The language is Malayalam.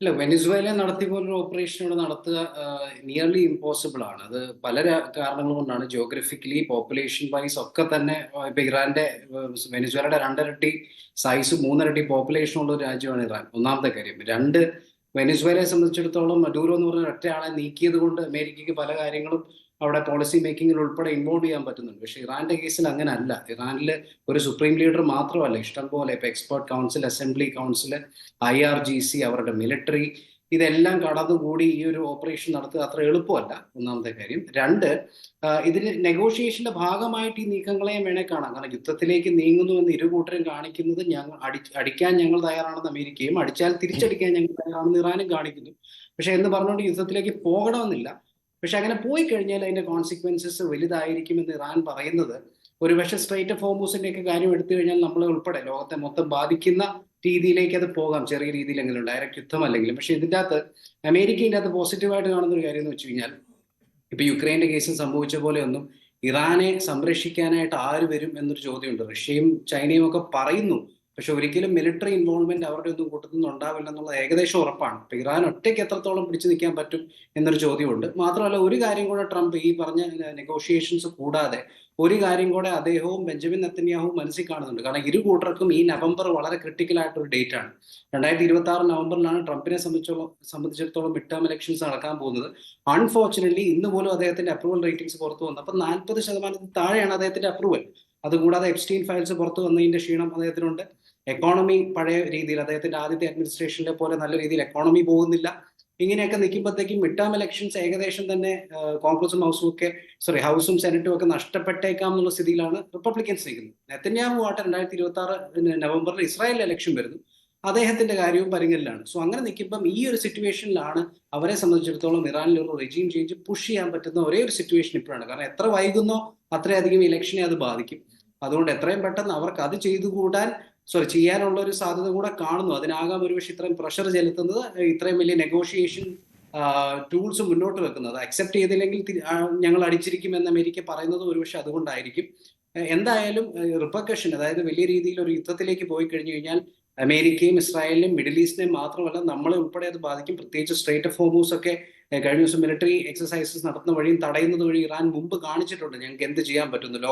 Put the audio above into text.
ഇല്ല, വെനിസ്വേല നടത്തിയ പോലൊരു ഓപ്പറേഷൻ ഇവിടെ നടത്തുക നിയർലി ഇമ്പോസിബിൾ ആണ്. അത് പല കാരണങ്ങൾ കൊണ്ടാണ്. ജിയോഗ്രഫിക്കലി, പോപ്പുലേഷൻ വൈസ് ഒക്കെ തന്നെ ഇപ്പൊ ഇറാന്റെ വെനിസ്വേലയുടെ രണ്ടിരട്ടി സൈസ്, മൂന്നിരട്ടി പോപ്പുലേഷൻ ഉള്ള ഒരു രാജ്യമാണ് ഇറാൻ. ഒന്നാമത്തെ കാര്യം. രണ്ട്, വെനിസ്വേലയെ സംബന്ധിച്ചിടത്തോളം മഡൂറോ എന്ന് പറഞ്ഞ ഒറ്റയാളെ നീക്കിയത് കൊണ്ട് അമേരിക്കയ്ക്ക് പല കാര്യങ്ങളും അവിടെ പോളിസി മേക്കിങ്ങിൽ ഉൾപ്പെടെ ഇൻവോൾവ് ചെയ്യാൻ പറ്റുന്നുണ്ട്. പക്ഷേ ഇറാന്റെ കേസിൽ അങ്ങനെ അല്ല. ഇറാനിൽ ഒരു സുപ്രീം ലീഡർ മാത്രമല്ല, ഇഷ്ടം പോലെ ഇപ്പൊ expert council, assembly council, IRGC, അവരുടെ മിലിറ്ററി, ഇതെല്ലാം കടന്നുകൂടി ഈ ഒരു ഓപ്പറേഷൻ നടത്തുക അത്ര എളുപ്പമല്ല. ഒന്നാമത്തെ കാര്യം. രണ്ട്, ഇതിന് നെഗോഷിയേഷന്റെ ഭാഗമായിട്ട് ഈ നീക്കങ്ങളെയും വേണേ കാണാം. കാരണം യുദ്ധത്തിലേക്ക് നീങ്ങുന്നു എന്ന് ഇരു കൂട്ടരും കാണിക്കുന്നത് ഞങ്ങൾ അടിക്കാൻ ഞങ്ങൾ തയ്യാറാണെന്ന് അമേരിക്കയും, അടിച്ചാൽ തിരിച്ചടിക്കാൻ ഞങ്ങൾ തയ്യാറാണെന്ന് ഇറാനും കാണിക്കുന്നു. പക്ഷെ എന്ന് പറഞ്ഞുകൊണ്ട് യുദ്ധത്തിലേക്ക് പോകണമെന്നില്ല. പക്ഷെ അങ്ങനെ പോയി കഴിഞ്ഞാൽ അതിന്റെ കോൺസിക്വൻസസ് വലുതായിരിക്കുമെന്ന് ഇറാൻ പറയുന്നത് ഒരുപക്ഷെ സ്ട്രൈറ്റ് ഓഫ് ഹോർമൂസിന്റെ ഒക്കെ കാര്യം എടുത്തു കഴിഞ്ഞാൽ നമ്മളെ ഉൾപ്പെടെ ലോകത്തെ മൊത്തം ബാധിക്കുന്ന രീതിയിലേക്ക് അത് പോകാം, ചെറിയ രീതിയിലെങ്കിലും, ഡയറക്റ്റ് യുദ്ധമല്ലെങ്കിലും. പക്ഷെ ഇതിൻ്റെ അകത്ത് അമേരിക്ക ഇതിൻ്റെ അകത്ത് പോസിറ്റീവായിട്ട് കാണുന്ന ഒരു കാര്യം എന്ന് വെച്ച് കഴിഞ്ഞാൽ, ഇപ്പൊ യുക്രൈന്റെ കേസിൽ സംഭവിച്ച പോലെ ഒന്നും ഇറാനെ സംരക്ഷിക്കാനായിട്ട് ആര് വരും എന്നൊരു ചോദ്യമുണ്ട്. റഷ്യയും ചൈനയും ഒക്കെ പറയുന്നു, പക്ഷെ ഒരിക്കലും മിലിറ്ററി ഇൻവോൾവ്മെന്റ് അവരുടെ ഒന്നും കൂട്ടത്തിൽ നിന്ന് ഉണ്ടാവില്ല എന്നുള്ളത് ഏകദേശം ഉറപ്പാണ്. ഇപ്പൊ ഇറാൻ ഒറ്റയ്ക്ക് എത്രത്തോളം പിടിച്ചു നിൽക്കാൻ പറ്റും എന്നൊരു ചോദ്യമുണ്ട്. മാത്രമല്ല, ഒരു കാര്യം കൂടെ ട്രംപ് ഈ പറഞ്ഞ നെഗോഷിയേഷൻസ് കൂടാതെ ഒരു കാര്യം കൂടെ അദ്ദേഹവും ബെഞ്ചമിൻ നെത്തന്യാഹുവും മനസ്സിൽ കാണുന്നുണ്ട്. കാരണം ഇരു കൂട്ടർക്കും ഈ നവംബർ വളരെ ക്രിട്ടിക്കൽ ആയിട്ടൊരു ഡേറ്റ് ആണ്. 2026 നവംബറിലാണ് ട്രംപിനെ സംബന്ധിച്ചിടത്തോളം മിഡ് ടേം ഇലക്ഷൻസ് നടക്കാൻ പോകുന്നത്. അൺഫോർച്ചുനേറ്റ്ലി ഇന്ന് പോലും അദ്ദേഹത്തിന്റെ അപ്രൂവൽ റേറ്റിംഗ്സ് പുറത്തു വന്നു. അപ്പൊ 40% താഴെയാണ് അദ്ദേഹത്തിന്റെ അപ്രൂവൽ. അതുകൂടാതെ എപ്സ്റ്റീൻ ഫയൽസ് പുറത്തു വന്നതിന്റെ ക്ഷീണം അദ്ദേഹത്തിനുണ്ട്. എക്കോണമി പഴയ രീതിയിൽ, അദ്ദേഹത്തിന്റെ ആദ്യത്തെ അഡ്മിനിസ്ട്രേഷനിലെ പോലെ നല്ല രീതിയിൽ എക്കോണമി പോകുന്നില്ല. ഇങ്ങനെയൊക്കെ നിൽക്കുമ്പോഴത്തേക്കും മിഡ് ടേം ഇലക്ഷൻസ് ഏകദേശം തന്നെ കോൺഗ്രസും ഹൗസും ഒക്കെ, ഹൗസും സെനറ്റും ഒക്കെ നഷ്ടപ്പെട്ടേക്കാം എന്നുള്ള സ്ഥിതിയിലാണ് റിപ്പബ്ലിക്കൻസ് നിൽക്കുന്നത്. നെത്തന്യാഹു ആട്ടെ 2026 നവംബറിൽ ഇസ്രായേലിൽ ഇലക്ഷൻ വരുന്നു, അദ്ദേഹത്തിന്റെ കാര്യവും പരിഗണനയിലാണ്. സോ അങ്ങനെ നിൽക്കുമ്പം ഈ ഒരു സിറ്റുവേഷനിലാണ് അവരെ സംബന്ധിച്ചിടത്തോളം ഇറാനിൽ ഒരു റെജീം ചേഞ്ച് പുഷ് ചെയ്യാൻ പറ്റുന്ന ഒരേ ഒരു സിറ്റുവേഷൻ ഇപ്പോഴാണ്. കാരണം എത്ര വൈകുന്നോ അത്രയധികം ഇലക്ഷനെ അത് ബാധിക്കും. അതുകൊണ്ട് എത്രയും പെട്ടെന്ന് അവർക്ക് അത് ചെയ്യാനുള്ള ഒരു സാധ്യത കൂടെ കാണുന്നു. അതിനാകാം ഒരുപക്ഷെ ഇത്രയും പ്രഷർ ചെലുത്തുന്നത്, ഇത്രയും വലിയ നെഗോഷിയേഷൻ ടൂൾസ് മുന്നോട്ട് വെക്കുന്നത്. അക്സെപ്റ്റ് ചെയ്തില്ലെങ്കിൽ ഞങ്ങൾ അടിച്ചിരിക്കും എന്ന് അമേരിക്ക പറയുന്നത് ഒരുപക്ഷെ അതുകൊണ്ടായിരിക്കും. എന്തായാലും റിപ്പർക്കഷൻ, അതായത് വലിയ രീതിയിൽ ഒരു യുദ്ധത്തിലേക്ക് പോയി കഴിഞ്ഞു കഴിഞ്ഞാൽ അമേരിക്കയും ഇസ്രായേലിനും മിഡിൽ ഈസ്റ്റിനെയും മാത്രമല്ല നമ്മളെ ഉൾപ്പെടെ അത് ബാധിക്കും. പ്രത്യേകിച്ച് സ്ട്രേറ്റ് ഓഫ് ഹോർമൂസ് ഒക്കെ കഴിഞ്ഞ ദിവസം മിലിറ്ററി എക്സസൈസസ് നടത്തുന്ന വഴിയും തടയുന്നത് വഴി ഇറാൻ മുമ്പ് കാണിച്ചിട്ടുണ്ട് ഞങ്ങൾക്ക് എന്ത് ചെയ്യാൻ പറ്റുന്നു.